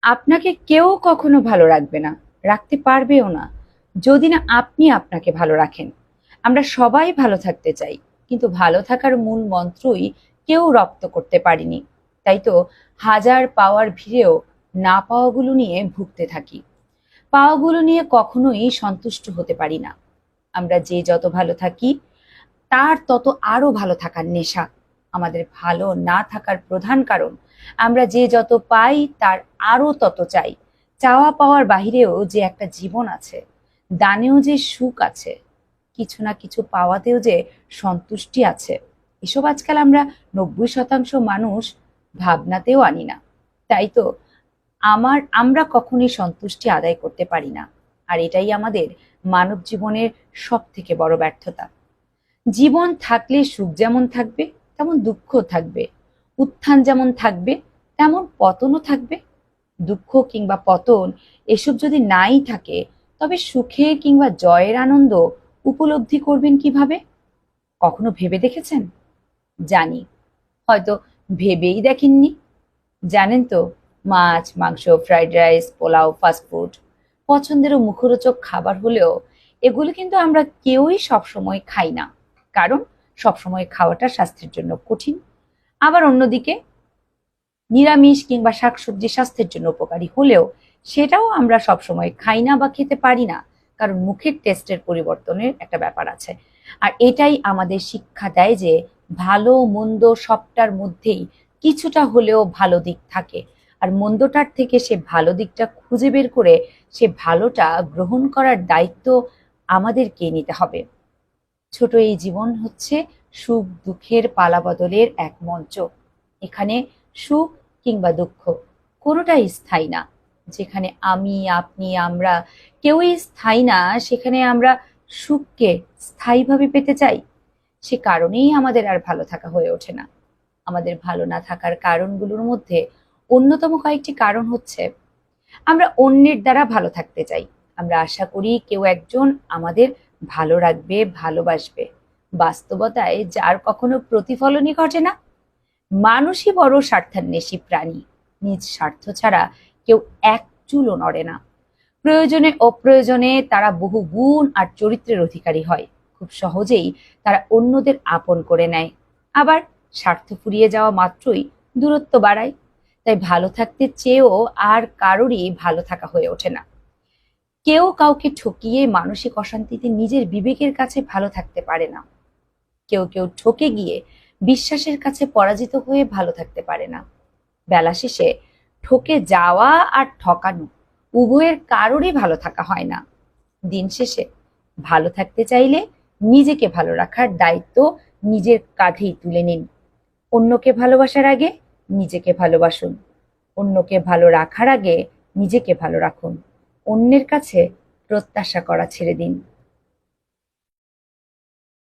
আপনাকে কেউ কখনো ভালো রাখবে না, রাখতে পারবেও না, যদি না আপনি আপনাকে ভালো রাখেন। আমরা সবাই ভালো থাকতে চাই, কিন্তু ভালো থাকার মূল মন্ত্রই কেউ রপ্ত করতে পারিনি। তাই তো হাজার পাওয়ার ভিড়েও না পাওয়াগুলো নিয়ে ভুগতে থাকি। পাওয়াগুলো নিয়ে কখনোই সন্তুষ্ট হতে পারি না। আমরা যে যত ভালো থাকি, তার তত আরো ভালো থাকার নেশা। আমাদের ভালো না থাকার প্রধান কারণ আমরা যে যত পাই তার আরো তত চাই। চাওয়া পাওয়ার বাহিরেও যে একটা জীবন আছে, দানেও যে সুখ আছে, কিছু না কিছু পাওয়াতেও যে সন্তুষ্টি আছে, এসব আজকাল আমরা 90% মানুষ ভাবনাতেও আনি না। তাই তো আমরা কখনোই সন্তুষ্টি আদায় করতে পারি না। আর এটাই আমাদের মানব জীবনের সব থেকে বড় ব্যর্থতা। জীবন থাকলে সুখ যেমন থাকবে, তেমন দুঃখ থাকবে। উত্থান যেমন থাকবে, তেমন পতনও থাকবে। দুঃখ কিংবা পতন এসব যদি নাই থাকে, তবে সুখে কিংবা জয়ের আনন্দ উপলব্ধি করবেন কিভাবে? কখনো ভেবে দেখেছেন? জানি, হয়তো ভেবেই দেখেননি। জানেন তো, মাছ, মাংস, ফ্রাইড রাইস, পোলাও, ফাস্টফুড পছন্দের ও মুখরোচক খাবার হলেও এগুলো কিন্তু আমরা কেউই সবসময় খাই না। কারণ সবসময় খাওয়াটা স্বাস্থ্যের জন্য কঠিন। আবার অন্যদিকে নিরামিষ কিংবা শাকসবজি স্বাস্থ্যের জন্য উপকারী হলেও সেটাও আমরা সবসময় খাই না বা খেতে পারি না। কারণ মুখের টেস্টের পরিবর্তনের একটা ব্যাপার আছে। আর এটাই আমাদের শিক্ষা দেয় যে ভালো মন্দ সবটার মধ্যেই কিছুটা হলেও ভালো দিক থাকে। আর মন্দটার থেকে সে ভালো দিকটা খুঁজে বের করে সে ভালোটা গ্রহণ করার দায়িত্ব আমাদেরকে নিতে হবে। ছোট এই জীবন হচ্ছে সুখ দুঃখের পালাবদলের এক মঞ্চ। এখানে সুখ কিংবা দুঃখ কোনোটাই স্থায়ী না। যেখানে আমি, আপনি, আমরা কেউই স্থায়ী না, সেখানে আমরা সুখকে স্থায়ীভাবে পেতে চাই। সে কারণেই আমাদের আর ভালো থাকা হয়ে ওঠে না। আমাদের ভালো না থাকার কারণগুলোর মধ্যে অন্যতম কয়েকটি কারণ হচ্ছে, আমরা অন্যের দ্বারা ভালো থাকতে চাই। আমরা আশা করি কেউ একজন আমাদের ভালো রাখবে, ভালোবাসবে। বাস্তবতায় যার কখনো প্রতিফলনই ঘটে না। মানুষই বড় স্বার্থান্বেষী প্রাণী। নিজ স্বার্থ ছাড়া কেউ এক চুলও নড়ে না। প্রয়োজনে অপ্রয়োজনে তারা বহু গুণ আর চরিত্রের অধিকারী হয়। খুব সহজেই তারা অন্যদের আপন করে নেয়। আবার স্বার্থ ফুরিয়ে যাওয়া মাত্রই দূরত্ব বাড়ায়। তাই ভালো থাকতে চেয়েও আর কারোরই ভালো থাকা হয়ে ওঠে না। কেউ কাউকে ঠকিয়ে মানসিক অশান্তিতে নিজের বিবেকের কাছে ভালো থাকতে পারে না। কেউ কেউ ঠকে গিয়ে বিশ্বাসের কাছে পরাজিত হয়ে ভালো থাকতে পারে না। বেলা শেষে ঠকে যাওয়া আর ঠকানো উভয়ের কারোরই ভালো থাকা হয় না। দিন শেষে ভালো থাকতে চাইলে নিজেকে ভালো রাখার দায়িত্ব নিজের কাঁধেই তুলে নিন। অন্যকে ভালোবাসার আগে নিজেকে ভালোবাসুন। অন্যকে ভালো রাখার আগে নিজেকে ভালো রাখুন। অন্যের কাছে প্রত্যাশা করা ছেড়ে দিন।